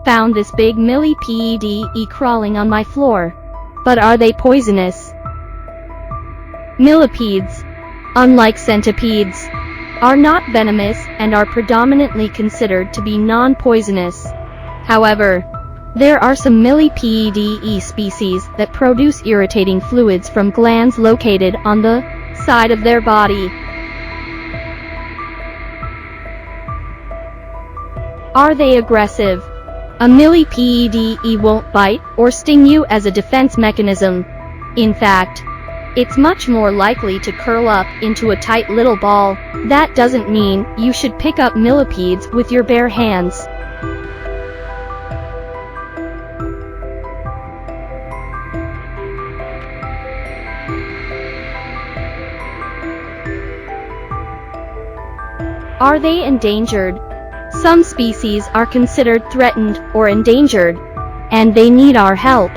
Found this big Millipede crawling on my floor. But are they poisonous? Millipedes, unlike centipedes, are not venomous and are predominantly considered to be non-poisonous. However, there are some Millipede species that produce irritating fluids from glands located on the side of their body. Are they aggressive? A millipede won't bite or sting you as a defense mechanism. In fact, it's much more likely to curl up into a tight little ball. That doesn't mean you should pick up millipedes with your bare hands. Are they endangered? Some species are considered threatened or endangered, and they need our help.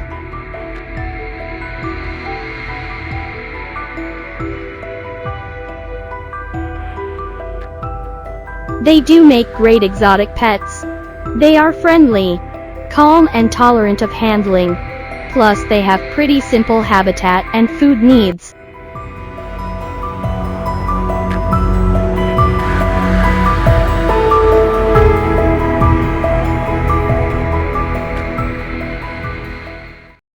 They do make great exotic pets. They are friendly, calm and tolerant of handling. Plus they have pretty simple habitat and food needs.